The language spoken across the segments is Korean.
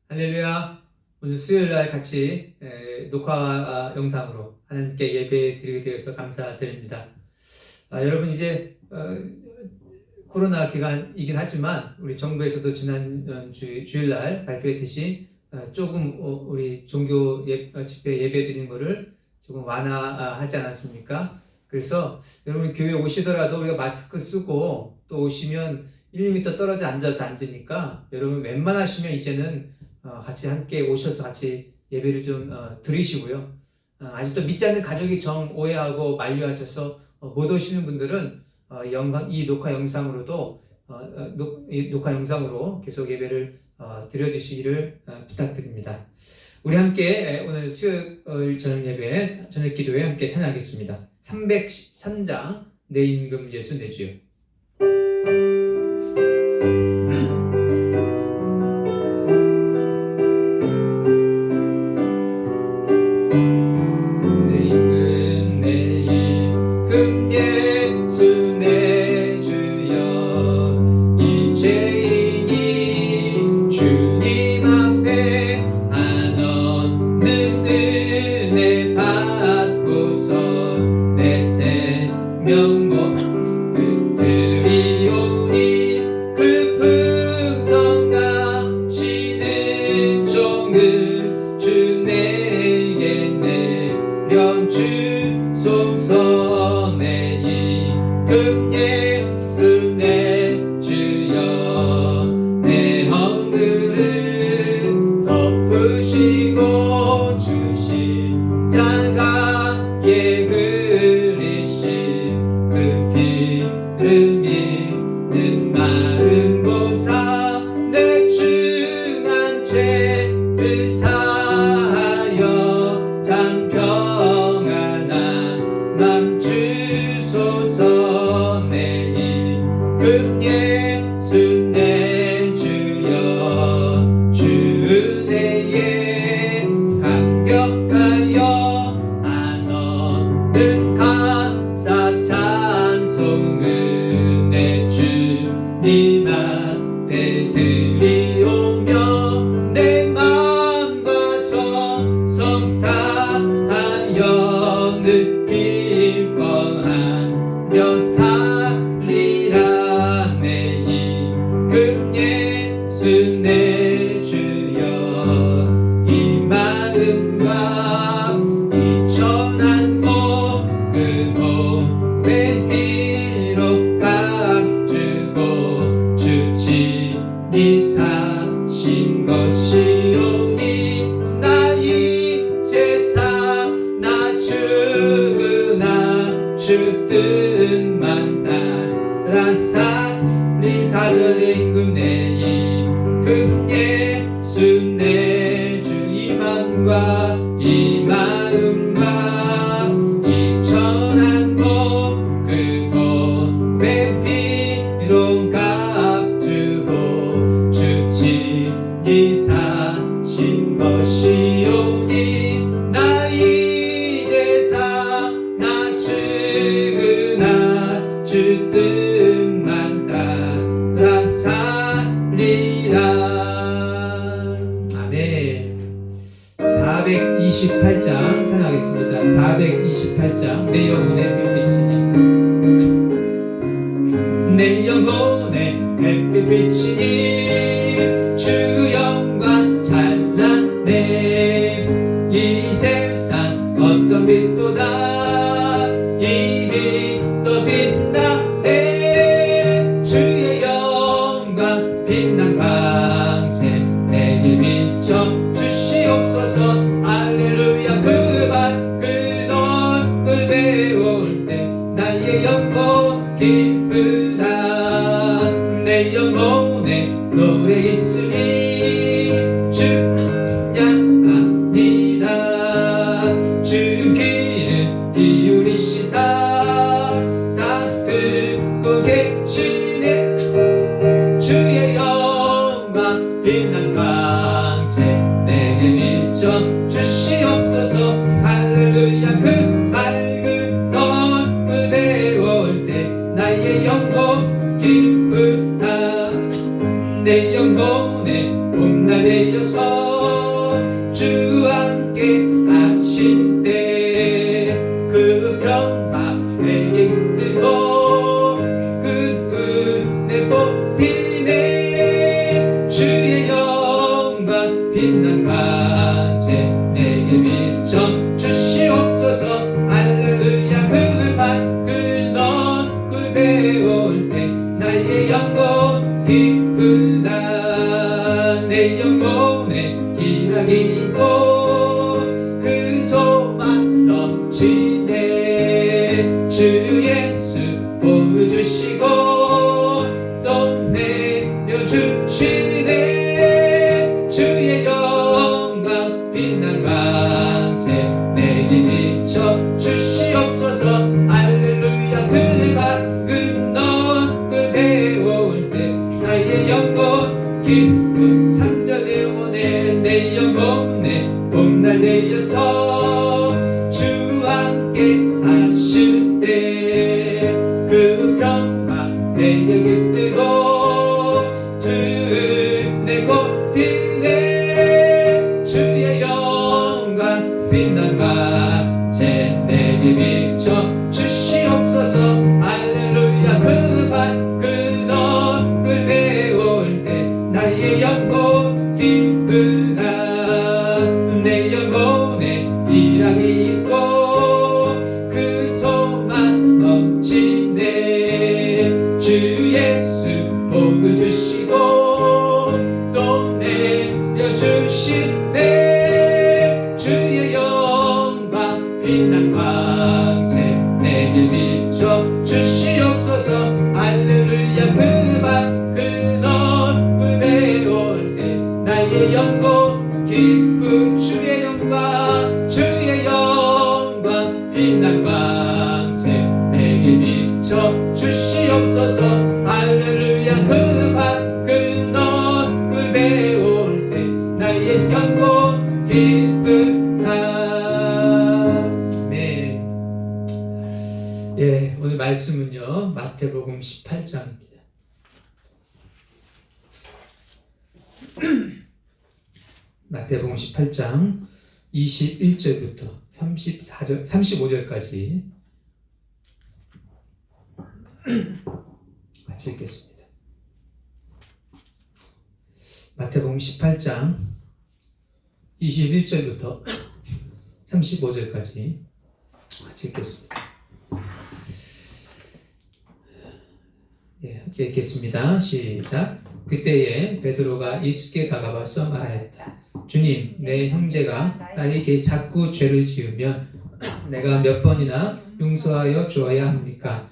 할렐루야. 오늘 수요일날 같이 녹화 영상으로 하나님께 예배 드리게 되어서 감사드립니다. 여러분 이제 코로나 기간이긴 하지만 우리 정부에서도 지난 주일날 발표했듯이 조금 우리 종교 집회 예배 드리는 거를 조금 완화하지 않았습니까? 그래서 여러분 교회 오시더라도 우리가 마스크 쓰고 또 오시면 1, 2m 떨어져 앉아서 앉으니까 여러분 웬만하시면 이제는 같이 함께 오셔서 같이 예배를 좀 드리시고요. 아직도 믿지 않는 가족이 정 오해하고 만류하셔서 못 오시는 분들은 이 녹화 영상으로도 녹화 영상으로 계속 예배를 드려주시기를 부탁드립니다. 우리 함께 오늘 수요일 저녁 예배 저녁 기도에 함께 찬양하겠습니다. 313장 내 임금 예수 내 주여. 내 영혼에 봄날 내 내려서 주 함께 하실 때 그 평화 내게 뜨고 그 은혜 뽑히네. 주의 영광 빛난 광채 내게 비춰 주시옵소서. 할렐루야. 그 밖을 넘고 배울 때 나의 영혼 기쁘다. 내 영혼에 기락이 있고 그 소망 넘치네. 주 예수 복을 주시고 또 내려주시네. 주의 영광 빛난 광채 내게 비춰 주시옵소서. 할렐루야. 그 밝은 너를 배울 때 나의 영혼 기쁨. 3절 내 영혼에 내 영혼에 봄날 내려서 주 함께 하실 때 그 평화 내게 깃들고 주 은혜 꽃피네. 주의 영광 빛난 광채 내게 비춰 주시옵소서. 할렐루야. 그 밝은 얼굴 배울 때 나의 영혼 기쁘다. 내 영혼에 희락이 있고 그 소망 넘치네. 주 예수 복을 주시고 또 내려주시네. 주의 영광 빛난 광채 내게 비춰 주시옵소서. 할렐루야. 그 밝은 얼굴 배울 때 나의 영혼 기쁨. 주의 영광 주의 영광 빛난 광채 내게 비춰 주시옵소서. 할렐루야. 그 밝은 얼굴 배울 때 나의 영혼 기쁘다. 네. 예, 오늘 말씀은요 마태복음 18장입니다. 마태복음 18장 21절부터 35절까지 같이 읽겠습니다. 마태복음 18장 21절부터 35절까지 같이 읽겠습니다. 예, 함께 읽겠습니다. 시작. 그때에 베드로가 예수께 다가와서 말하였다. 주님, 내 형제가 나에게 자꾸 죄를 지으면 내가 몇 번이나 용서하여 주어야 합니까?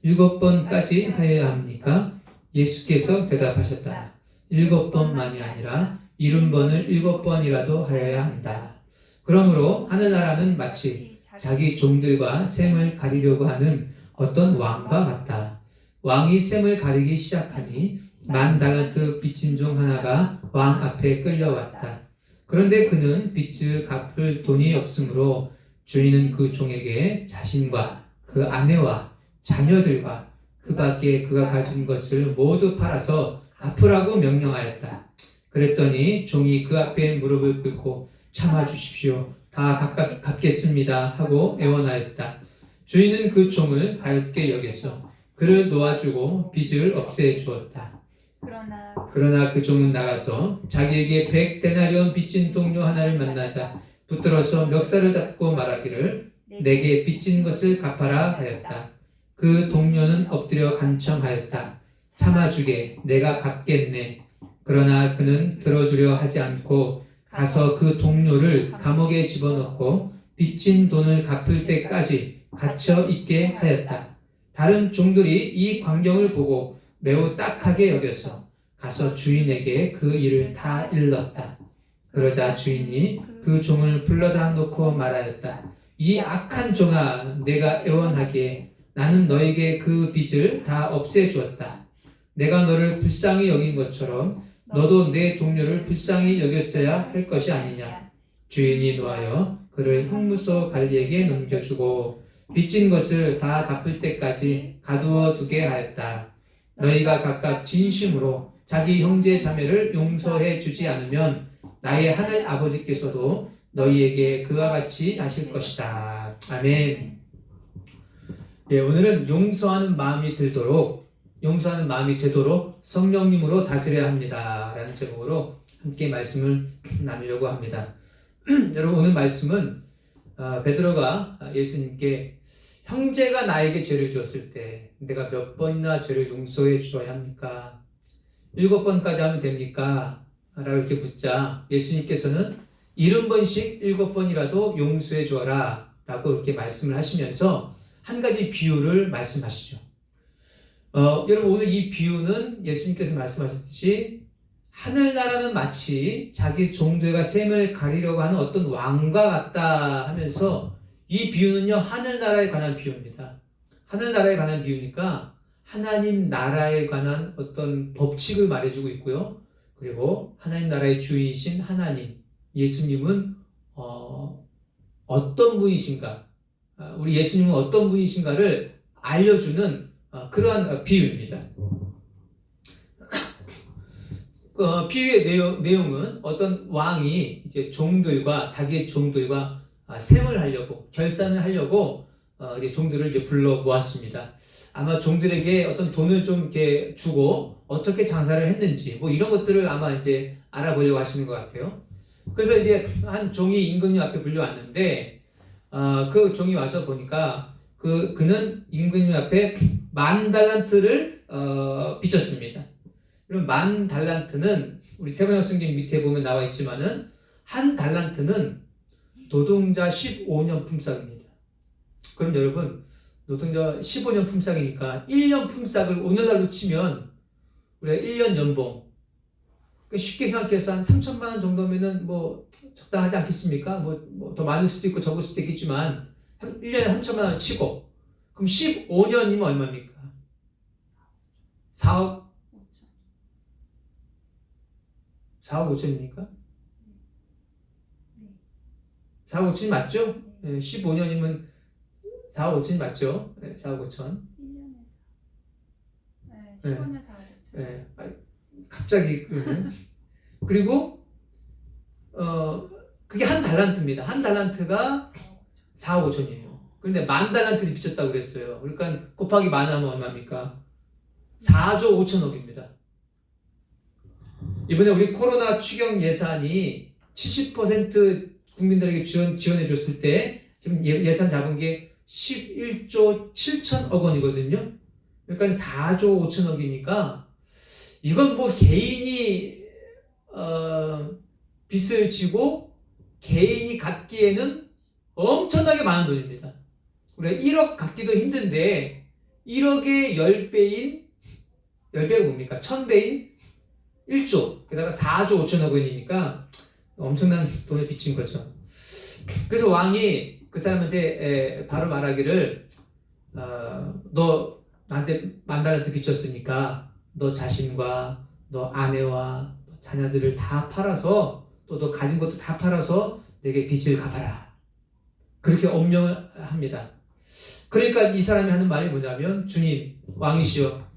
7번까지 하여야 합니까? 예수께서 대답하셨다. 7번만이 아니라 70번을 7번이라도 하여야 한다. 그러므로 하늘나라는 마치 자기 종들과 셈을 가리려고 하는 어떤 왕과 같다. 왕이 셈을 가리기 시작하니 10,000달란트 빚진 종 하나가 왕 앞에 끌려왔다. 그런데 그는 빚을 갚을 돈이 없으므로 주인은 그 종에게 자신과 그 아내와 자녀들과 그 밖에 그가 가진 것을 모두 팔아서 갚으라고 명령하였다. 그랬더니 종이 그 앞에 무릎을 꿇고 참아주십시오. 다 갚겠습니다 하고 애원하였다. 주인은 그 종을 가엾게 여겨서 그를 놓아주고 빚을 없애 주었다. 그러나 그 종은 나가서 자기에게 100데나리온 빚진 동료 하나를 만나자 붙들어서 멱살을 잡고 말하기를 내게 빚진 것을 갚아라 하였다. 그 동료는 엎드려 간청하였다. 참아주게, 내가 갚겠네. 그러나 그는 들어주려 하지 않고 가서 그 동료를 감옥에 집어넣고 빚진 돈을 갚을 때까지 갇혀 있게 하였다. 다른 종들이 이 광경을 보고 매우 딱하게 여겨서 가서 주인에게 그 일을 다 일렀다. 그러자 주인이 그 종을 불러다 놓고 말하였다. 이 악한 종아, 내가 애원하기에 나는 너에게 그 빚을 다 없애주었다. 내가 너를 불쌍히 여긴 것처럼 너도 내 동료를 불쌍히 여겼어야 할 것이 아니냐. 주인이 노하여 그를 형무소 관리에게 넘겨주고 빚진 것을 다 갚을 때까지 가두어 두게 하였다. 너희가 각각 진심으로 자기 형제 자매를 용서해 주지 않으면 나의 하늘 아버지께서도 너희에게 그와 같이 하실 것이다. 아멘. 예, 오늘은 용서하는 마음이 되도록 성령님으로 다스려야 합니다. 라는 제목으로 함께 말씀을 나누려고 합니다. 여러분, 오늘 말씀은 베드로가 예수님께 형제가 나에게 죄를 주었을 때 내가 몇 번이나 죄를 용서해 주어야 합니까? 7번까지 하면 됩니까? 라고 이렇게 묻자 예수님께서는 70번씩 7번이라도 용서해 주어라 라고 이렇게 말씀을 하시면서 한 가지 비유를 말씀하시죠. 여러분, 오늘 이 비유는 예수님께서 말씀하셨듯이 하늘나라는 마치 자기 종들과 셈을 가리려고 하는 어떤 왕과 같다 하면서 이 비유는요, 하늘나라에 관한 비유입니다. 하늘나라에 관한 비유니까 하나님 나라에 관한 어떤 법칙을 말해주고 있고요. 그리고 하나님 나라의 주인이신 하나님, 예수님은 어떤 분이신가, 우리 예수님은 어떤 분이신가를 알려주는 그러한 비유입니다. 비유의 내용은 어떤 왕이 이제 자기의 종들과 셈을 하려고, 결산을 하려고 이제 종들을 이제 불러 모았습니다. 아마 종들에게 어떤 돈을 좀 이렇게 주고 어떻게 장사를 했는지 뭐 이런 것들을 아마 이제 알아보려고 하시는 것 같아요. 그래서 이제 한 종이 임금님 앞에 불려왔는데 그 종이 와서 보니까 그는 임금님 앞에 10,000달란트를 비쳤습니다. 그럼 10,000달란트는 우리 세번역 성경 밑에 보면 나와 있지만은 한 달란트는 노동자 15년 품삯입니다. 그럼 여러분, 노동자 15년 품삯이니까 1년 품삯을 오늘날로 치면 우리가 1년 연봉, 그러니까 쉽게 생각해서 한 3천만 원 정도면은 뭐 적당하지 않겠습니까? 뭐 더 많을 수도 있고 적을 수도 있겠지만 1년에 3천만 원 치고, 그럼 15년이면 얼마입니까? 4억 5천입니까? 4억 5천이 맞죠? 15년이면 4억 5천이 맞죠? 4억 5천. 1년에 15년 4억 5천. 갑자기 그리고 그게 한 달란트입니다. 한 달란트가 4억 5천이에요. 그런데 10,000달란트를 비쳤다고 그랬어요. 그러니까 곱하기 만 하면 얼마입니까? 4조 5천억입니다. 이번에 우리 코로나 추경 예산이 70% 국민들에게 지원해 줬을 때 지금 예산 잡은 게 11조 7천억 원이거든요. 그러니까 4조 5천억이니까 이건 뭐 개인이 빚을 지고 개인이 갚기에는 엄청나게 많은 돈입니다. 우리가 1억 갚기도 힘든데 1억의 10배가 뭡니까? 1000배인 1조, 게다가 4조 5천억 원이니까 엄청난 돈을 빚진 거죠. 그래서 왕이 그 사람한테 바로 말하기를 너 나한테 10,000달란트 빚졌으니까 너 자신과 너 아내와 너 자녀들을 다 팔아서 또 너 가진 것도 다 팔아서 내게 빚을 갚아라. 그렇게 엄명을 합니다. 그러니까 이 사람이 하는 말이 뭐냐면, 주님, 왕이시여,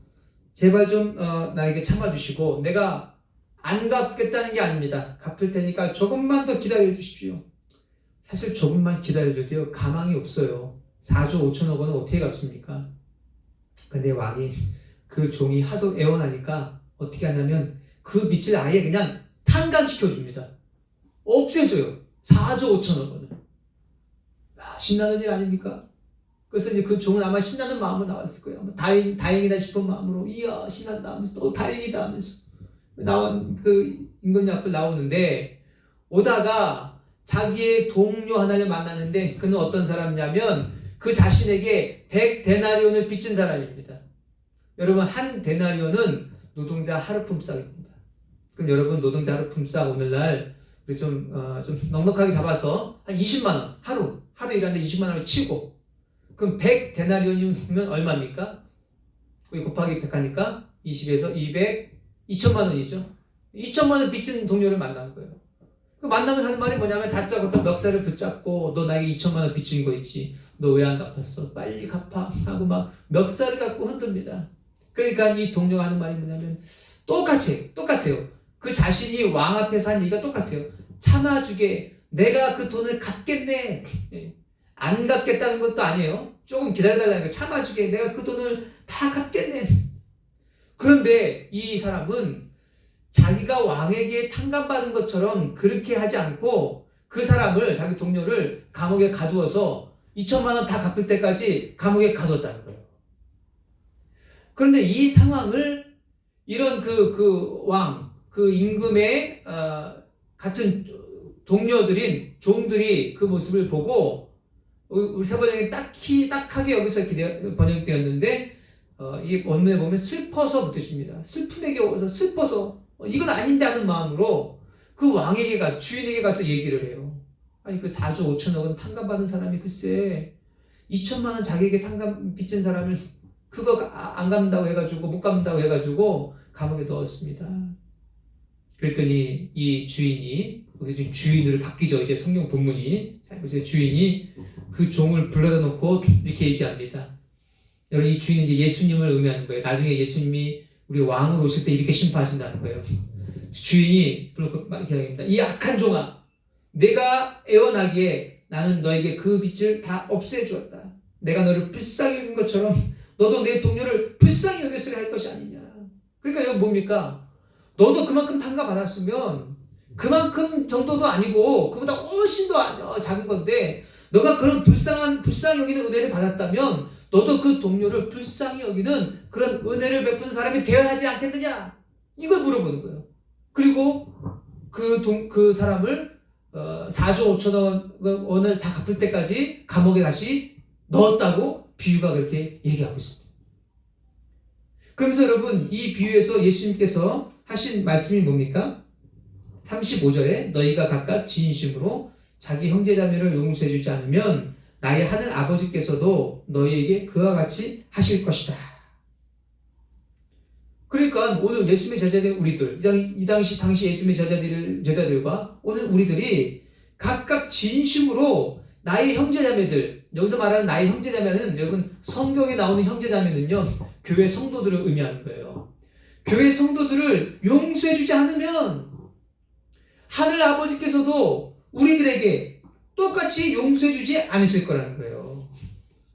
제발 좀 나에게 참아주시고 내가 안 갚겠다는 게 아닙니다. 갚을 테니까 조금만 더 기다려 주십시오. 사실 조금만 기다려줘도요, 가망이 없어요. 4조 5천억 원은 어떻게 갚습니까? 근데 왕이 그 종이 하도 애원하니까 어떻게 하냐면 그 빚을 아예 그냥 탕감시켜줍니다. 없애줘요. 4조 5천억 원을. 신나는 일 아닙니까? 그래서 이제 그 종은 아마 신나는 마음으로 나왔을 거예요. 아마 다행이다 싶은 마음으로, 이야, 신난다 하면서, 또 다행이다 하면서 나온 그 임금님 앞에 나오는데, 오다가 자기의 동료 하나를 만나는데 그는 어떤 사람이냐면 그 자신에게 100데나리온을 빚진 사람입니다. 여러분, 한 데나리온은 노동자 하루 품삯입니다. 그럼 여러분, 노동자 하루 품삯 오늘날 우리 좀 넉넉하게 잡아서 한 20만 원, 하루 일하는데 20만 원을 치고, 그럼 100데나리온이면 얼마입니까? 거기 곱하기 100 하니까 20에서 200, 2천만 원이죠. 2천만 원 빚진 동료를 만난 거예요. 그 만나면서 하는 말이 뭐냐면 다짜고짜 멱살을 붙잡고, 너 나에게 2천만 원 빚진 거 있지? 너 왜 안 갚았어? 빨리 갚아 하고 막 멱살을 잡고 흔듭니다. 그러니까 이 동료가 하는 말이 뭐냐면 똑같아요. 그 자신이 왕 앞에서 한 얘기가 똑같아요. 참아주게, 내가 그 돈을 갚겠네. 예. 안 갚겠다는 것도 아니에요. 조금 기다려달라는 거예요. 참아주게, 내가 그 돈을 다 갚겠네. 그런데 이 사람은 자기가 왕에게 탕감받은 것처럼 그렇게 하지 않고 그 사람을, 자기 동료를 감옥에 가두어서 2천만 원 다 갚을 때까지 감옥에 가두었다는 거예요. 그런데 이 상황을 이런 그 왕, 그 임금의 같은 동료들인 종들이 그 모습을 보고, 우리 세번역에 딱하게 여기서 이렇게 번역되었는데, 이 원문에 보면 슬퍼서 뜻입니다. 슬픔에 겨워서 슬퍼서, 이건 아닌데 하는 마음으로 그 왕에게 가서, 주인에게 가서 얘기를 해요. 아니, 그 4조 5천억 원 탕감받은 사람이 글쎄 2천만 원 자기에게 탕감 빚진 사람을 그거 안 갚는다고 해가지고, 못 갚는다고 해가지고 감옥에 넣었습니다. 그랬더니 이 주인이, 지금 주인으로 바뀌죠. 이제 성경 본문이. 이제 주인이 그 종을 불러다 놓고 이렇게 얘기합니다. 여러분, 이 주인은 이제 예수님을 의미하는 거예요. 나중에 예수님이 우리 왕으로 오실 때 이렇게 심판하신다는 거예요. 주인이 불러놓고 이렇게 얘기합니다. 이 악한 종아, 내가 애원하기에 나는 너에게 그 빚을 다 없애주었다. 내가 너를 불쌍히 여긴 것처럼 너도 내 동료를 불쌍히 여겼어야 할 것이 아니냐. 그러니까 이건 뭡니까? 너도 그만큼 탕감받았으면 그만큼 정도도 아니고 그보다 훨씬 더 작은 건데, 너가 그런 불쌍히 여기는 은혜를 받았다면 너도 그 동료를 불쌍히 여기는 그런 은혜를 베푸는 사람이 되어야 하지 않겠느냐, 이걸 물어보는 거예요. 그리고 그 사람을 4조 5천억 원을 다 갚을 때까지 감옥에 다시 넣었다고 비유가 그렇게 얘기하고 있습니다. 그러면서 여러분, 이 비유에서 예수님께서 하신 말씀이 뭡니까? 35절에 너희가 각각 진심으로 자기 형제자매를 용서해주지 않으면 나의 하늘 아버지께서도 너희에게 그와 같이 하실 것이다. 그러니까 오늘 예수님의 제자들, 우리들, 이 당시 예수님의 제자들과 오늘 우리들이 각각 진심으로 나의 형제자매들, 여기서 말하는 나의 형제자매는, 여러분, 성경에 나오는 형제자매는요, 교회 성도들을 의미하는 거예요. 교회 성도들을 용서해주지 않으면 하늘 아버지께서도 우리들에게 똑같이 용서해주지 않으실 거라는 거예요.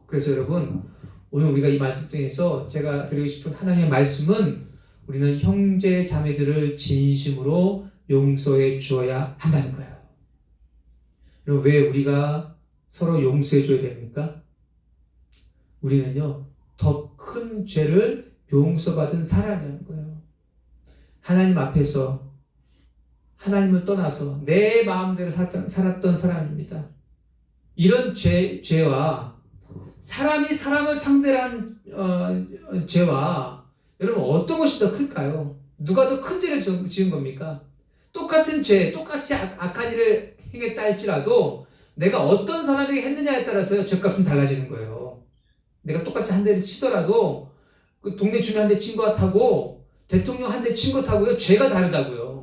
그래서 여러분, 오늘 우리가 이 말씀 통해서 제가 드리고 싶은 하나님의 말씀은, 우리는 형제 자매들을 진심으로 용서해 주어야 한다는 거예요. 여러분, 왜 우리가 서로 용서해 줘야 됩니까? 우리는요, 더 큰 죄를 용서받은 사람이라는 거예요. 하나님 앞에서 하나님을 떠나서 내 마음대로 살았던 사람입니다. 이런 죄와 사람이 사람을 상대로 한 죄와, 여러분, 어떤 것이 더 클까요? 누가 더 큰 죄를 지은 겁니까? 똑같은 죄, 똑같이 악한 일을 행했다 할지라도 내가 어떤 사람에게 했느냐에 따라서 죄값은 달라지는 거예요. 내가 똑같이 한 대를 치더라도 그 동네 주민 한 대 친 것 같고 대통령 한 대 친 것 하고요, 죄가 다르다고요.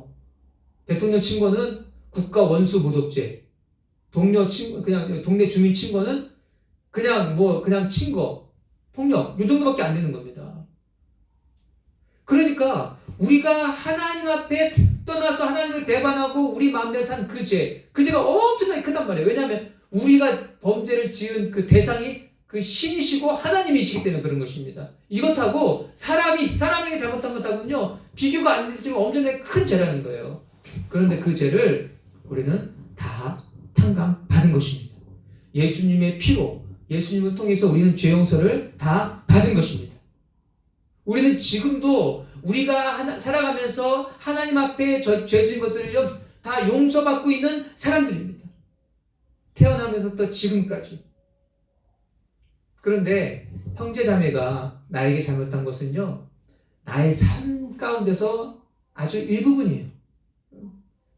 대통령 친 거는 국가 원수 모독죄, 그냥 동네 주민 친 거는 그냥 친 거, 폭력, 이 정도밖에 안 되는 겁니다. 그러니까 우리가 하나님 앞에 떠나서 하나님을 배반하고 우리 마음대로 산 그 죄가 엄청나게 크단 말이에요. 왜냐하면 우리가 범죄를 지은 그 대상이 그 신이시고 하나님이시기 때문에 그런 것입니다. 이것하고 사람에게 잘못한 것하고는요, 비교가 안 되지만 엄청나게 큰 죄라는 거예요. 그런데 그 죄를 우리는 다 탕감받은 것입니다. 예수님의 피로, 예수님을 통해서 우리는 죄 용서를 다 받은 것입니다. 우리는 지금도 우리가 살아가면서 하나님 앞에 죄 지은 것들을요, 다 용서받고 있는 사람들입니다. 태어나면서부터 지금까지. 그런데 형제자매가 나에게 잘못한 것은요, 나의 삶 가운데서 아주 일부분이에요.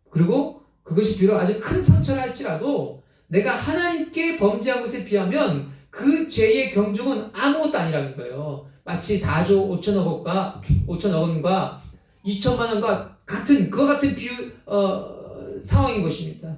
그리고 그것이 비록 아주 큰 상처를 할지라도 내가 하나님께 범죄한 것에 비하면 그 죄의 경중은 아무것도 아니라는 거예요. 마치 4조 5천억 원과 2천만 원과 그와 같은 상황인 것입니다.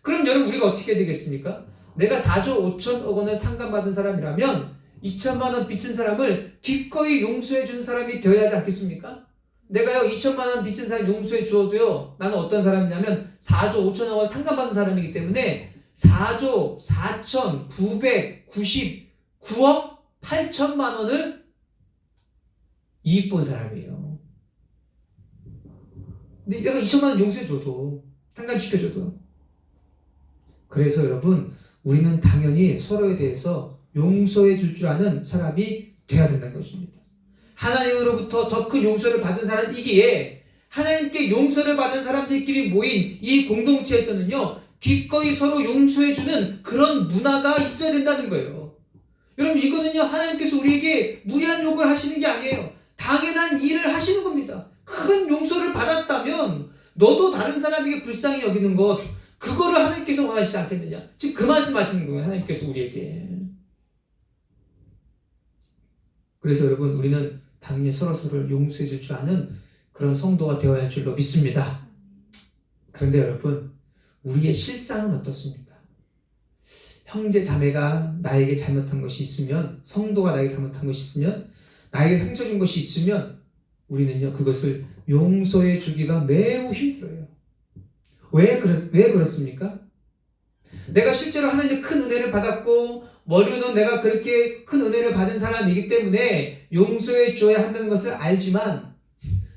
그럼 여러분, 우리가 어떻게 되겠습니까? 내가 4조 5천억 원을 탕감받은 사람이라면 2천만 원 빚진 사람을 기꺼이 용서해 준 사람이 되어야 하지 않겠습니까? 내가요 2천만 원 빚진 사람 용서해 주어도요, 나는 어떤 사람이냐면 4조 5천억 원 상감받는 사람이기 때문에 4조 4,999억 8천만 원을 이익 본 사람이에요. 근데 내가 2천만 원 용서해 줘도, 상감시켜줘도. 그래서 여러분, 우리는 당연히 서로에 대해서 용서해 줄 줄 아는 사람이 돼야 된다는 것입니다. 하나님으로부터 더 큰 용서를 받은 사람이기에 하나님께 용서를 받은 사람들끼리 모인 이 공동체에서는요, 기꺼이 서로 용서해주는 그런 문화가 있어야 된다는 거예요. 여러분, 이거는요, 하나님께서 우리에게 무리한 요구를 하시는 게 아니에요. 당연한 일을 하시는 겁니다. 큰 용서를 받았다면 너도 다른 사람에게 불쌍히 여기는 것, 그거를 하나님께서 원하시지 않겠느냐. 지금 그 말씀 하시는 거예요, 하나님께서 우리에게. 그래서 여러분, 우리는 당연히 서로서로를 용서해 줄 줄 아는 그런 성도가 되어야 할 줄로 믿습니다. 그런데 여러분, 우리의 실상은 어떻습니까? 형제 자매가 나에게 잘못한 것이 있으면, 성도가 나에게 잘못한 것이 있으면, 나에게 상처 준 것이 있으면 우리는요, 그것을 용서해 주기가 매우 힘들어요. 왜 그렇습니까? 내가 실제로 하나님의 큰 은혜를 받았고 머리로는 내가 그렇게 큰 은혜를 받은 사람이기 때문에 용서해 줘야 한다는 것을 알지만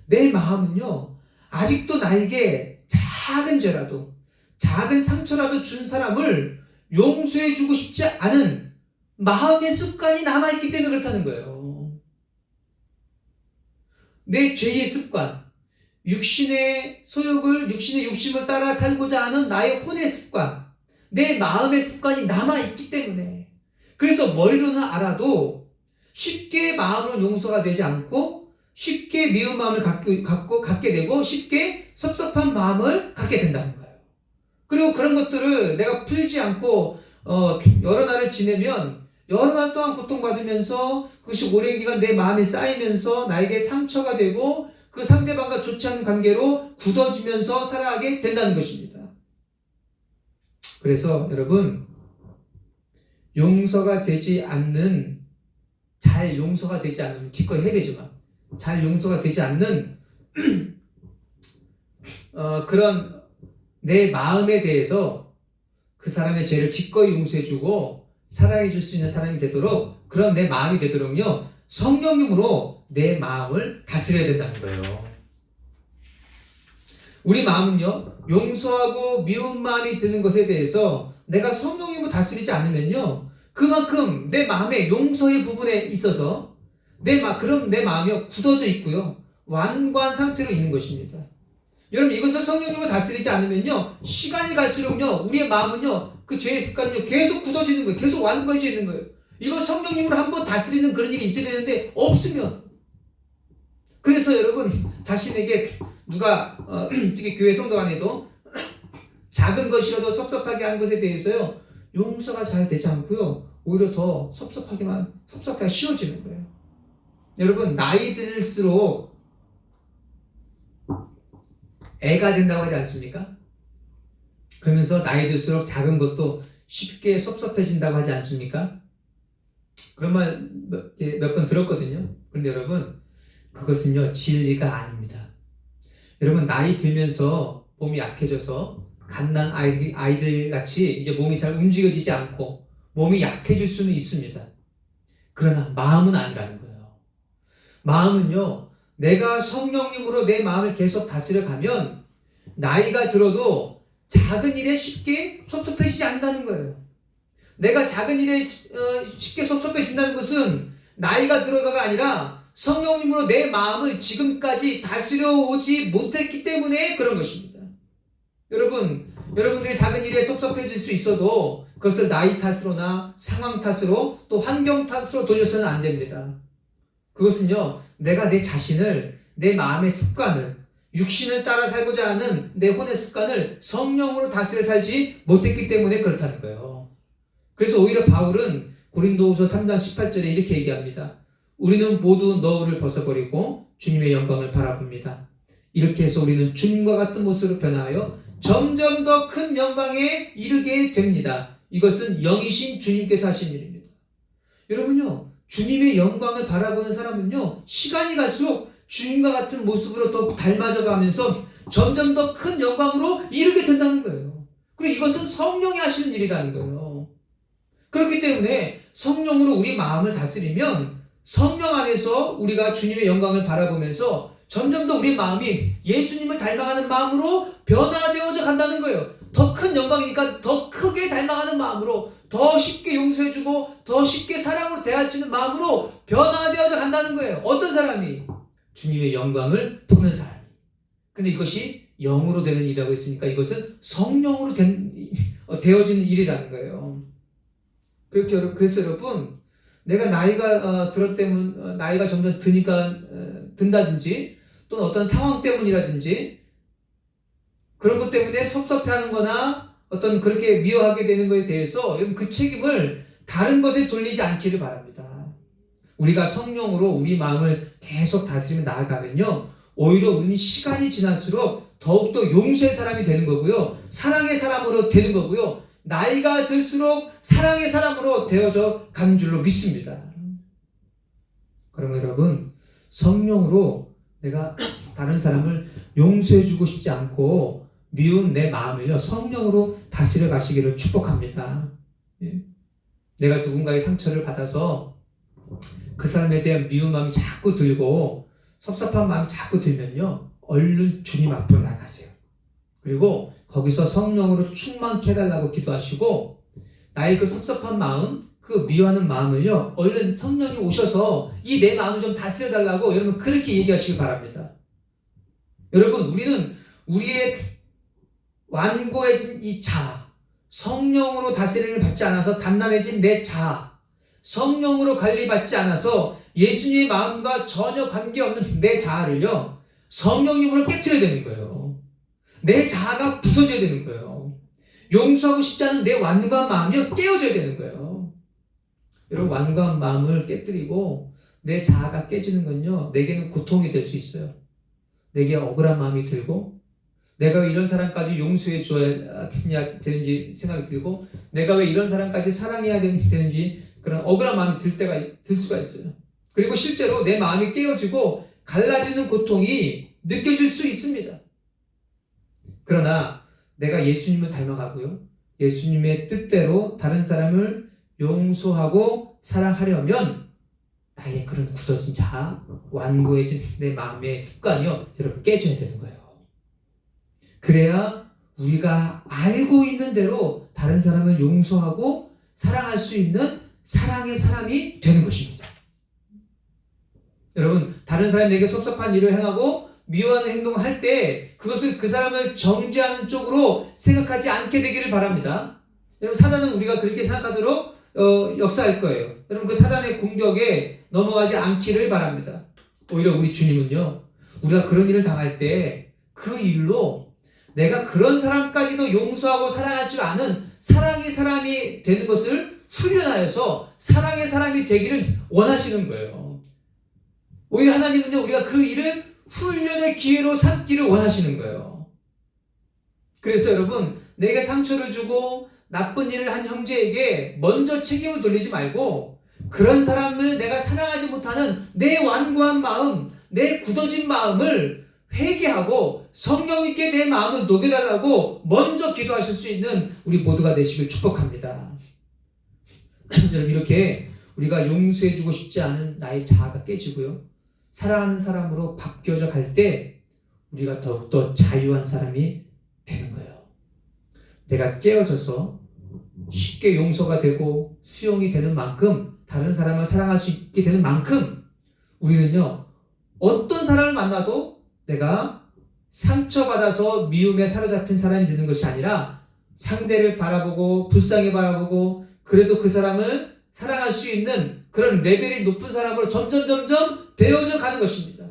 내 마음은요, 아직도 나에게 작은 죄라도, 작은 상처라도 준 사람을 용서해 주고 싶지 않은 마음의 습관이 남아있기 때문에 그렇다는 거예요. 내 죄의 습관, 육신의 소욕을, 육신의 욕심을 따라 살고자 하는 나의 혼의 습관, 내 마음의 습관이 남아있기 때문에, 그래서 머리로는 알아도 쉽게 마음으로 용서가 되지 않고 쉽게 미운 마음을 갖게 되고 쉽게 섭섭한 마음을 갖게 된다는 거예요. 그리고 그런 것들을 내가 풀지 않고 여러 날을 지내면 여러 날 동안 고통받으면서 그것이 오랜 기간 내 마음에 쌓이면서 나에게 상처가 되고 그 상대방과 좋지 않은 관계로 굳어지면서 살아가게 된다는 것입니다. 그래서 여러분, 용서가 되지 않는, 잘 용서가 되지 않으면 기꺼이 해야 되지만 잘 용서가 되지 않는 그런 내 마음에 대해서 그 사람의 죄를 기꺼이 용서해주고 사랑해줄 수 있는 사람이 되도록, 그런 내 마음이 되도록요, 성령님으로 내 마음을 다스려야 된다는 거예요. 우리 마음은요, 용서하고 미운 마음이 드는 것에 대해서 내가 성령님으로 다스리지 않으면요, 그만큼 내 마음의 용서의 부분에 있어서 그럼 내 마음이 굳어져 있고요, 완고한 상태로 있는 것입니다. 여러분, 이것을 성령님으로 다스리지 않으면요, 시간이 갈수록요, 우리의 마음은요, 그 죄의 습관은요, 계속 굳어지는 거예요. 계속 완고해져 있는 거예요. 이거 성령님으로 한번 다스리는 그런 일이 있어야 되는데 없으면. 그래서 여러분, 자신에게 누가 특히 교회 성도 간에도 작은 것이라도 섭섭하게 한 것에 대해서요, 용서가 잘 되지 않고요, 오히려 더 섭섭하게 쉬워지는 거예요. 여러분, 나이 들수록 애가 된다고 하지 않습니까? 그러면서 나이 들수록 작은 것도 쉽게 섭섭해진다고 하지 않습니까? 그런 말 몇 번 들었거든요. 그런데 여러분, 그것은요, 진리가 아닙니다. 여러분, 나이 들면서 몸이 약해져서 갓난 아이들 같이 이제 몸이 잘 움직여지지 않고 몸이 약해질 수는 있습니다. 그러나 마음은 아니라는 거예요. 마음은요, 내가 성령님으로 내 마음을 계속 다스려 가면 나이가 들어도 작은 일에 쉽게 섭섭해지지 않는다는 거예요. 내가 작은 일에 쉽게 섭섭해진다는 것은 나이가 들어서가 아니라 성령님으로 내 마음을 지금까지 다스려 오지 못했기 때문에 그런 것입니다. 여러분들이 작은 일에 섭섭해질 수 있어도 그것을 나이 탓으로나 상황 탓으로 또 환경 탓으로 돌려서는 안 됩니다. 그것은요, 내가 내 자신을, 내 마음의 습관을, 육신을 따라 살고자 하는 내 혼의 습관을 성령으로 다스려 살지 못했기 때문에 그렇다는 거예요. 그래서 오히려 바울은 고린도후서 3장 18절에 이렇게 얘기합니다. 우리는 모두 너울을 벗어버리고 주님의 영광을 바라봅니다. 이렇게 해서 우리는 주님과 같은 모습으로 변화하여 점점 더 큰 영광에 이르게 됩니다. 이것은 영이신 주님께서 하신 일입니다. 여러분요, 주님의 영광을 바라보는 사람은요, 시간이 갈수록 주님과 같은 모습으로 더 닮아져 가면서 점점 더 큰 영광으로 이르게 된다는 거예요. 그리고 이것은 성령이 하시는 일이라는 거예요. 그렇기 때문에 성령으로 우리 마음을 다스리면 성령 안에서 우리가 주님의 영광을 바라보면서 점점 더 우리 마음이 예수님을 닮아가는 마음으로 변화되어져 간다는 거예요. 더 큰 영광이니까 더 크게 닮아가는 마음으로, 더 쉽게 용서해주고 더 쉽게 사랑으로 대할 수 있는 마음으로 변화되어져 간다는 거예요. 어떤 사람이? 주님의 영광을 보는 사람이. 근데 이것이 영으로 되는 일이라고 했으니까 이것은 성령으로 되어지는 일이라는 거예요. 그래서 여러분, 내가 나이가 나이가 점점 든다든지 또는 어떤 상황 때문이라든지 그런 것 때문에 섭섭해하는 거나 어떤 그렇게 미워하게 되는 것에 대해서 여러분 그 책임을 다른 것에 돌리지 않기를 바랍니다. 우리가 성령으로 우리 마음을 계속 다스리며 나아가면요, 오히려 우리는 시간이 지날수록 더욱더 용서의 사람이 되는 거고요, 사랑의 사람으로 되는 거고요, 나이가 들수록 사랑의 사람으로 되어져 가는 줄로 믿습니다. 그러면 여러분, 성령으로 내가 다른 사람을 용서해주고 싶지 않고 미운 내 마음을요, 성령으로 다스려 가시기를 축복합니다. 내가 누군가의 상처를 받아서 그 사람에 대한 미운 마음이 자꾸 들고 섭섭한 마음이 자꾸 들면요, 얼른 주님 앞으로 나가세요. 그리고 거기서 성령으로 충만케 해달라고 기도하시고, 나의 그 섭섭한 마음, 그 미워하는 마음을요, 얼른 성령이 오셔서 이 내 마음을 좀 다스려달라고 여러분 그렇게 얘기하시기 바랍니다. 여러분, 우리는 우리의 완고해진 이 자아, 성령으로 다스림을 받지 않아서 단단해진 내 자아, 성령으로 관리받지 않아서 예수님의 마음과 전혀 관계없는 내 자아를요, 성령님으로 깨트려야 되는 거예요. 내 자아가 부서져야 되는 거예요. 용서하고 싶지 않은 내 완고한 마음이 깨어져야 되는 거예요. 여러분, 완고한 마음을 깨뜨리고 내 자아가 깨지는 건요, 내게는 고통이 될 수 있어요. 내게 억울한 마음이 들고, 내가 왜 이런 사람까지 용서해 줘야 되는지 생각이 들고, 내가 왜 이런 사람까지 사랑해야 되는지 그런 억울한 마음이 들 수가 있어요. 그리고 실제로 내 마음이 깨어지고 갈라지는 고통이 느껴질 수 있습니다. 그러나 내가 예수님을 닮아가고요, 예수님의 뜻대로 다른 사람을 용서하고 사랑하려면 나의 그런 굳어진 자아, 완고해진 내 마음의 습관이요, 여러분 깨져야 되는 거예요. 그래야 우리가 알고 있는 대로 다른 사람을 용서하고 사랑할 수 있는 사랑의 사람이 되는 것입니다. 여러분, 다른 사람이 내게 섭섭한 일을 행하고 미워하는 행동을 할 때 그것을 그 사람을 정죄하는 쪽으로 생각하지 않게 되기를 바랍니다. 여러분, 사단은 우리가 그렇게 생각하도록 역사할 거예요. 여러분, 그 사단의 공격에 넘어가지 않기를 바랍니다. 오히려 우리 주님은요, 우리가 그런 일을 당할 때 그 일로 내가 그런 사람까지도 용서하고 사랑할 줄 아는 사랑의 사람이 되는 것을 훈련하여서 사랑의 사람이 되기를 원하시는 거예요. 오히려 하나님은요, 우리가 그 일을 훈련의 기회로 삼기를 원하시는 거예요. 그래서 여러분, 내게 상처를 주고 나쁜 일을 한 형제에게 먼저 책임을 돌리지 말고, 그런 사람을 내가 사랑하지 못하는 내 완고한 마음, 내 굳어진 마음을 회개하고 성령님께 내 마음을 녹여달라고 먼저 기도하실 수 있는 우리 모두가 되시길 축복합니다. 여러분, 이렇게 우리가 용서해주고 싶지 않은 나의 자아가 깨지고요, 사랑하는 사람으로 바뀌어져 갈 때 우리가 더욱더 자유한 사람이 되는 거예요. 내가 깨어져서 쉽게 용서가 되고 수용이 되는 만큼, 다른 사람을 사랑할 수 있게 되는 만큼 우리는요, 어떤 사람을 만나도 내가 상처받아서 미움에 사로잡힌 사람이 되는 것이 아니라 상대를 바라보고 불쌍히 바라보고 그래도 그 사람을 사랑할 수 있는 그런 레벨이 높은 사람으로 점점 되어져 가는 것입니다.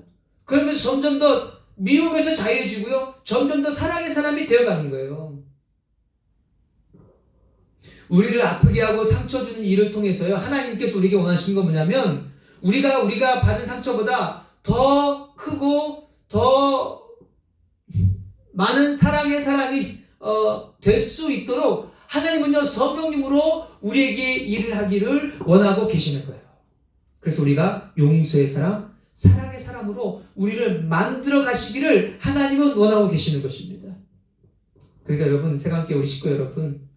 그러면서 점점 더 미움에서 자유해지고요, 점점 더 사랑의 사람이 되어가는 거예요. 우리를 아프게 하고 상처 주는 일을 통해서요, 하나님께서 우리에게 원하시는 건 뭐냐면, 우리가 받은 상처보다 더 크고 더 많은 사랑의 사람이 될 수 있도록 하나님은요, 성령님으로 우리에게 일을 하기를 원하고 계시는 거예요. 그래서 우리가 용서의 사람, 사랑의 사람으로 우리를 만들어 가시기를 하나님은 원하고 계시는 것입니다. 그러니까 여러분, 새감교회 우리 식구 여러분,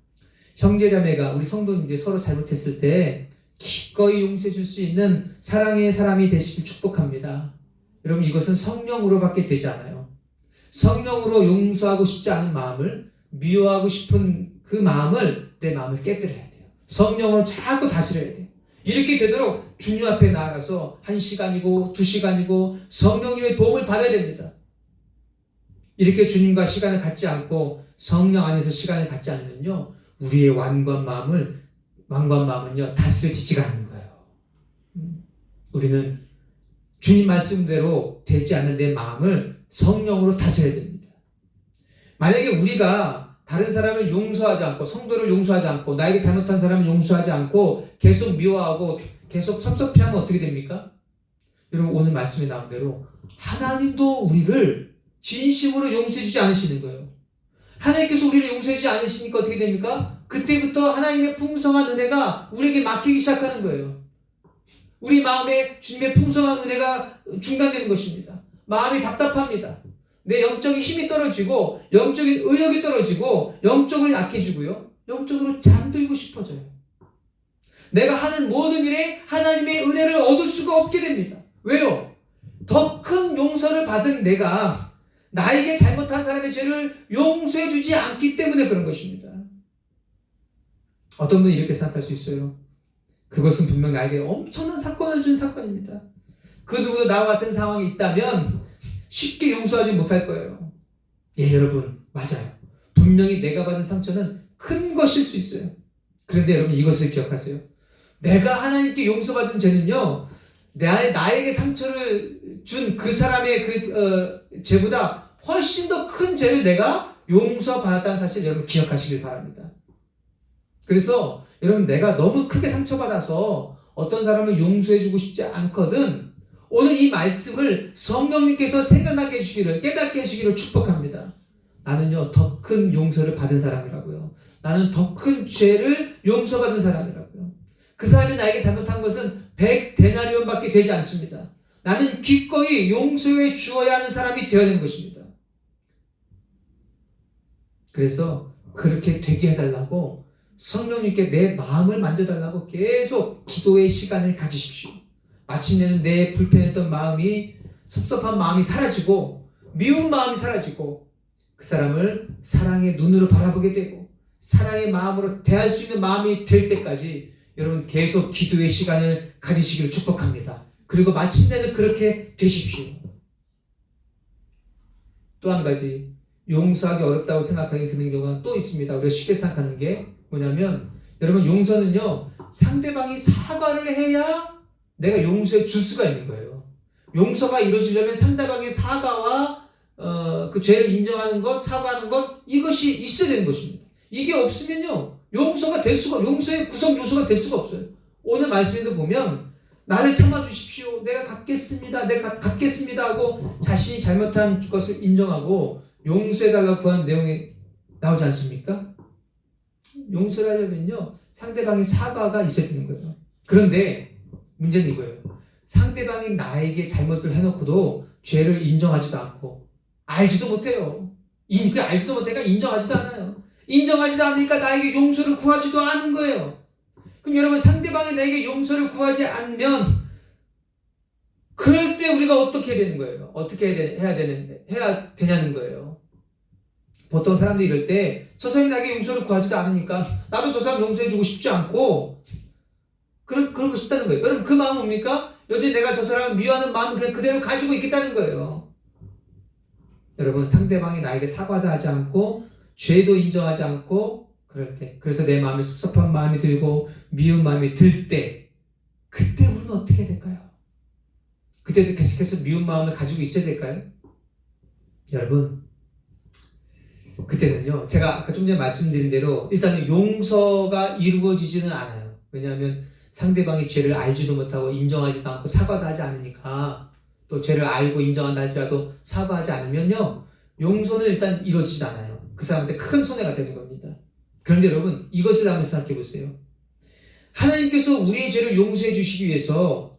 형제자매가 우리 성도님들이 서로 잘못했을 때 기꺼이 용서해 줄 수 있는 사랑의 사람이 되시길 축복합니다. 여러분, 이것은 성령으로밖에 되지 않아요. 성령으로 용서하고 싶지 않은 마음을, 미워하고 싶은 그 마음을, 내 마음을 깨뜨려야 돼요. 성령으로 자꾸 다스려야 돼요. 이렇게 되도록 주님 앞에 나아가서 1시간이고 2시간이고 성령님의 도움을 받아야 됩니다. 이렇게 주님과 시간을 갖지 않고 성령 안에서 시간을 갖지 않으면요, 우리의 완고한 마음은요 다스려지지가 않는 거예요. 우리는 주님 말씀대로 되지 않는 내 마음을 성령으로 다스려야 됩니다. 만약에 우리가 다른 사람을 용서하지 않고, 성도를 용서하지 않고, 나에게 잘못한 사람을 용서하지 않고 계속 미워하고 계속 섭섭해하면 어떻게 됩니까? 여러분, 오늘 말씀에 나온 대로 하나님도 우리를 진심으로 용서해주지 않으시는 거예요. 하나님께서 우리를 용서해주지 않으시니까 어떻게 됩니까? 그때부터 하나님의 풍성한 은혜가 우리에게 막히기 시작하는 거예요. 우리 마음에 주님의 풍성한 은혜가 중단되는 것입니다. 마음이 답답합니다. 내 영적인 힘이 떨어지고, 영적인 의욕이 떨어지고, 영적으로 약해지고요, 영적으로 잠들고 싶어져요. 내가 하는 모든 일에 하나님의 은혜를 얻을 수가 없게 됩니다. 왜요? 더 큰 용서를 받은 내가 나에게 잘못한 사람의 죄를 용서해 주지 않기 때문에 그런 것입니다. 어떤 분이 이렇게 생각할 수 있어요. 그것은 분명 나에게 엄청난 사건을 준 사건입니다. 그 누구도 나와 같은 상황이 있다면 쉽게 용서하지 못할 거예요. 예, 여러분, 맞아요. 분명히 내가 받은 상처는 큰 것일 수 있어요. 그런데 여러분, 이것을 기억하세요. 내가 하나님께 용서받은 죄는요, 나에게 상처를 준 그 사람의 죄보다 훨씬 더 큰 죄를 내가 용서받았다는 사실 여러분 기억하시길 바랍니다. 그래서 여러분, 내가 너무 크게 상처받아서 어떤 사람을 용서해주고 싶지 않거든, 오늘 이 말씀을 성령님께서 생각나게 해주시기를, 깨닫게 해주시기를 축복합니다. 나는요, 더 큰 용서를 받은 사람이라고요. 나는 더 큰 죄를 용서받은 사람이라고요. 그 사람이 나에게 잘못한 것은 100데나리온밖에 되지 않습니다. 나는 기꺼이 용서해 주어야 하는 사람이 되어야 되는 것입니다. 그래서 그렇게 되게 해달라고 성령님께 내 마음을 만져달라고 계속 기도의 시간을 가지십시오. 마침내는 내 불편했던 마음이, 섭섭한 마음이 사라지고, 미운 마음이 사라지고, 그 사람을 사랑의 눈으로 바라보게 되고 사랑의 마음으로 대할 수 있는 마음이 될 때까지 여러분 계속 기도의 시간을 가지시기를 축복합니다. 그리고 마침내는 그렇게 되십시오. 또 한 가지, 용서하기 어렵다고 생각하기 드는 경우가 또 있습니다. 우리가 쉽게 생각하는 게 뭐냐면, 여러분, 용서는요, 상대방이 사과를 해야 내가 용서해 줄 수가 있는 거예요. 용서가 이루어지려면 상대방의 사과와 그 죄를 인정하는 것, 사과하는 것, 이것이 있어야 되는 것입니다. 이게 없으면요, 용서의 구성 요소가 될 수가 없어요. 오늘 말씀에도 보면, 나를 참아주십시오, 내가 갚겠습니다, 내가 갚겠습니다 하고 자신이 잘못한 것을 인정하고 용서해달라고 구하는 내용이 나오지 않습니까? 용서를 하려면요, 상대방의 사과가 있어야 되는 거예요. 그런데 문제는 이거예요. 상대방이 나에게 잘못을 해놓고도 죄를 인정하지도 않고 알지도 못해요. 알지도 못하니까 인정하지도 않아요. 인정하지도 않으니까 나에게 용서를 구하지도 않은 거예요. 그럼 여러분, 상대방이 나에게 용서를 구하지 않으면 그럴 때 우리가 어떻게 해야 되는 거예요? 어떻게 해야 되냐는 거예요. 보통 사람들이 이럴 때, 저 사람이 나에게 용서를 구하지도 않으니까 나도 저 사람 용서해주고 싶지 않고 그러고 싶다는 거예요. 여러분, 그 마음은 뭡니까? 여전히 내가 저 사람을 미워하는 마음을 그냥 그대로 가지고 있겠다는 거예요. 여러분, 상대방이 나에게 사과도 하지 않고 죄도 인정하지 않고 그럴 때, 그래서 내 마음에 섭섭한 마음이 들고 미운 마음이 들 때, 그때 우리는 어떻게 해야 될까요? 그때도 계속해서 미운 마음을 가지고 있어야 될까요? 여러분, 그때는요, 제가 아까 좀 전에 말씀드린 대로 일단은 용서가 이루어지지는 않아요. 왜냐하면 상대방이 죄를 알지도 못하고 인정하지도 않고 사과도 하지 않으니까, 또 죄를 알고 인정한다 할지라도 사과하지 않으면요, 용서는 일단 이루어지지 않아요. 그 사람한테 큰 손해가 되는 겁니다. 그런데 여러분, 이것을 한번 생각해 보세요. 하나님께서 우리의 죄를 용서해 주시기 위해서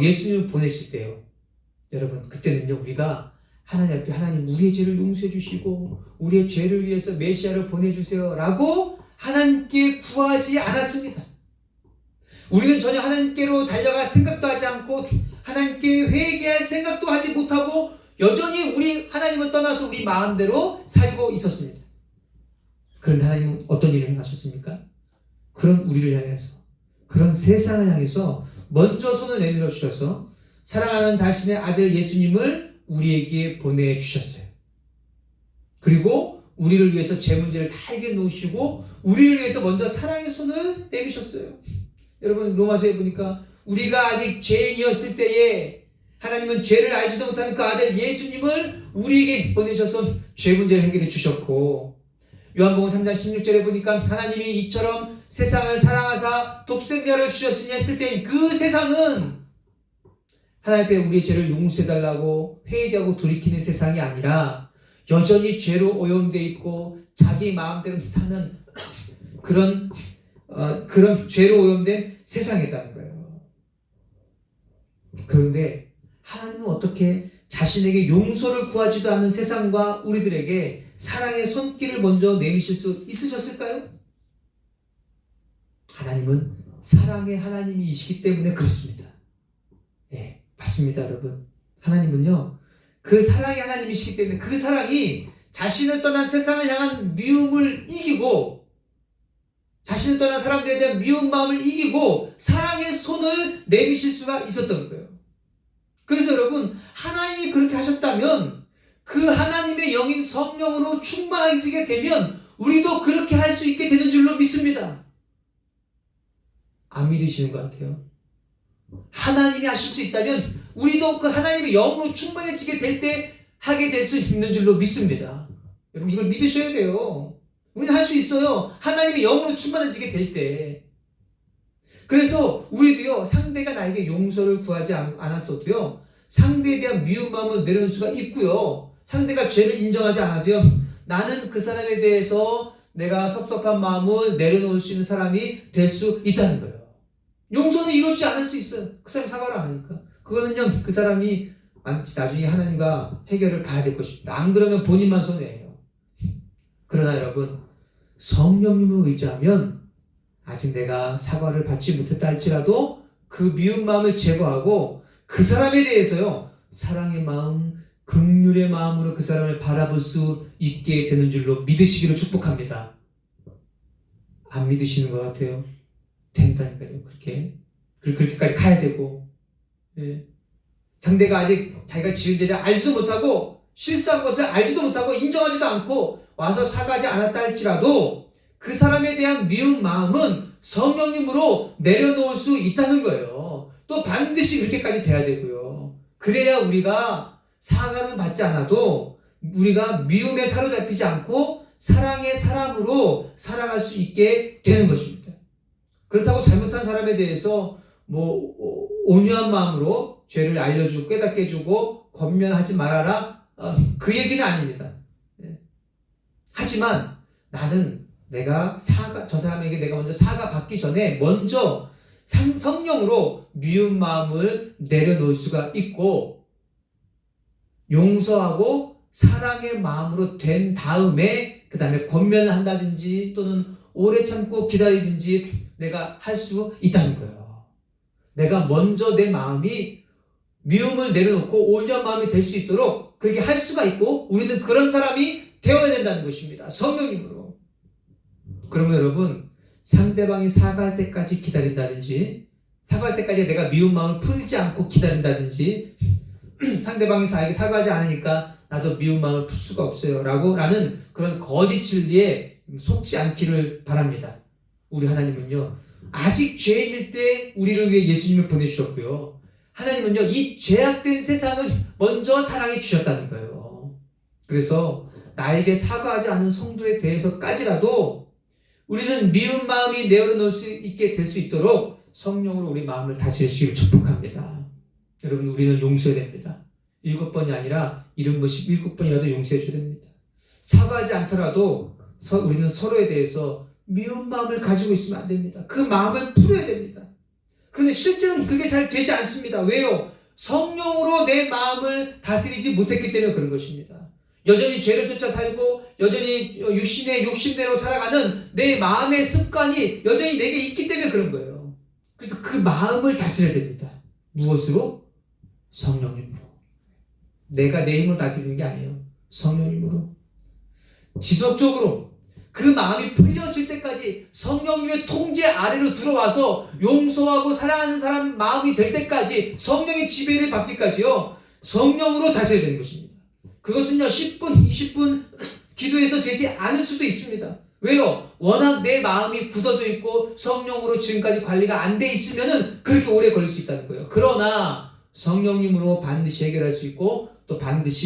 예수님을 보내실 때요, 여러분, 그때는요, 우리가 하나님 앞에 하나님 우리의 죄를 용서해 주시고 우리의 죄를 위해서 메시아를 보내주세요 라고 하나님께 구하지 않았습니다. 우리는 전혀 하나님께로 달려갈 생각도 하지 않고 하나님께 회개할 생각도 하지 못하고 여전히 우리 하나님을 떠나서 우리 마음대로 살고 있었습니다. 그런데 하나님은 어떤 일을 행하셨습니까? 그런 우리를 향해서, 그런 세상을 향해서 먼저 손을 내밀어 주셔서 사랑하는 자신의 아들 예수님을 우리에게 보내주셨어요. 그리고 우리를 위해서 죄 문제를 다 해결해 놓으시고 우리를 위해서 먼저 사랑의 손을 내미셨어요. 여러분, 로마서에 보니까 우리가 아직 죄인이었을 때에 하나님은 죄를 알지도 못하는 그 아들 예수님을 우리에게 보내셔서 죄 문제를 해결해 주셨고, 요한복음 3장 16절에 보니까 하나님이 이처럼 세상을 사랑하사 독생자를 주셨으니 했을 때 그 세상은 하나님 앞에 우리의 죄를 용서해달라고 회개하고 돌이키는 세상이 아니라 여전히 죄로 오염되어 있고 자기 마음대로 사는 그런 죄로 오염된 세상이었다는 거예요. 그런데 하나님은 어떻게 자신에게 용서를 구하지도 않는 세상과 우리들에게 사랑의 손길을 먼저 내미실 수 있으셨을까요? 하나님은 사랑의 하나님이시기 때문에 그렇습니다. 예, 맞습니다, 여러분. 하나님은요, 그 사랑의 하나님이시기 때문에 그 사랑이 자신을 떠난 세상을 향한 미움을 이기고 자신을 떠난 사람들에 대한 미운 마음을 이기고 사랑의 손을 내미실 수가 있었던 거예요. 그래서 여러분, 하나님이 그렇게 하셨다면 그 하나님의 영인 성령으로 충만해지게 되면 우리도 그렇게 할 수 있게 되는 줄로 믿습니다. 안 믿으시는 것 같아요. 하나님이 하실 수 있다면 우리도 그 하나님의 영으로 충만해지게 될 때 하게 될 수 있는 줄로 믿습니다. 여러분, 이걸 믿으셔야 돼요. 우리는 할 수 있어요. 하나님의 영으로 충만해지게 될 때. 그래서 우리도요, 상대가 나에게 용서를 구하지 않았어도요, 상대에 대한 미운 마음을 내려놓을 수가 있고요, 상대가 죄를 인정하지 않아도요, 나는 그 사람에 대해서 내가 섭섭한 마음을 내려놓을 수 있는 사람이 될 수 있다는 거예요. 용서는 이루어지지 않을 수 있어요. 그 사람이 사과를 안 하니까. 그거는요, 그 사람이 나중에 하나님과 해결을 봐야 될 것입니다. 안 그러면 본인만 손해예요. 그러나 여러분, 성령님을 의지하면 아직 내가 사과를 받지 못했다 할지라도 그 미운 마음을 제거하고 그 사람에 대해서요, 사랑의 마음, 긍휼의 마음으로 그 사람을 바라볼 수 있게 되는 줄로 믿으시기를 축복합니다. 안 믿으시는 것 같아요. 된다니까요. 그렇게까지 가야 되고, 예. 상대가 아직 자기가 지은 죄를 알지도 못하고 실수한 것을 알지도 못하고 인정하지도 않고 와서 사과하지 않았다 할지라도 그 사람에 대한 미운 마음은 성령님으로 내려놓을 수 있다는 거예요. 또 반드시 그렇게까지 돼야 되고요. 그래야 우리가 사과는 받지 않아도 우리가 미움에 사로잡히지 않고 사랑의 사람으로 살아갈 수 있게 되는 것입니다. 그렇다고 잘못한 사람에 대해서 온유한 마음으로 죄를 알려주고 깨닫게 해주고 권면하지 말아라, 그 얘기는 아닙니다. 하지만 나는 저 사람에게 내가 먼저 사과 받기 전에 먼저 성령으로 미운 마음을 내려놓을 수가 있고 용서하고 사랑의 마음으로 된 다음에 그 다음에 권면을 한다든지 또는 오래 참고 기다리든지 내가 할 수 있다는 거예요. 내가 먼저 내 마음이 미움을 내려놓고 온유한 마음이 될 수 있도록 그렇게 할 수가 있고 우리는 그런 사람이 되어야 된다는 것입니다. 성령님으로. 그러면 여러분, 상대방이 사과할 때까지 기다린다든지 사과할 때까지 내가 미운 마음을 풀지 않고 기다린다든지 상대방이 나에게 사과하지 않으니까 나도 미운 마음을 풀 수가 없어요 라는 그런 거짓 진리에 속지 않기를 바랍니다. 우리 하나님은요, 아직 죄인일 때 우리를 위해 예수님을 보내주셨고요, 하나님은요, 이 죄악된 세상을 먼저 사랑해 주셨다는 거예요. 그래서 나에게 사과하지 않은 성도에 대해서까지라도 우리는 미운 마음이 내어놓을 수 있게 될 수 있도록 성령으로 우리 마음을 다스리시기를 축복합니다. 여러분, 우리는 용서해야 됩니다. 7번이 아니라 70번씩 7번이라도 용서해 줘야 됩니다. 사과하지 않더라도 우리는 서로에 대해서 미운 마음을 가지고 있으면 안 됩니다. 그 마음을 풀어야 됩니다. 그런데 실제로는 그게 잘 되지 않습니다. 왜요? 성령으로 내 마음을 다스리지 못했기 때문에 그런 것입니다. 여전히 죄를 쫓아 살고 여전히 육신의 욕심대로 살아가는 내 마음의 습관이 여전히 내게 있기 때문에 그런 거예요. 그래서 그 마음을 다스려야 됩니다. 무엇으로? 성령님으로. 내가 내 힘으로 다스리는 게 아니에요. 성령님으로. 지속적으로 그 마음이 풀려질 때까지 성령님의 통제 아래로 들어와서 용서하고 사랑하는 사람 마음이 될 때까지 성령의 지배를 받기까지요. 성령으로 다스려야 되는 것입니다. 그것은요 10분, 20분 기도해서 되지 않을 수도 있습니다. 왜요? 워낙 내 마음이 굳어져 있고 성령으로 지금까지 관리가 안 돼 있으면은 그렇게 오래 걸릴 수 있다는 거예요. 그러나 성령님으로 반드시 해결할 수 있고 또 반드시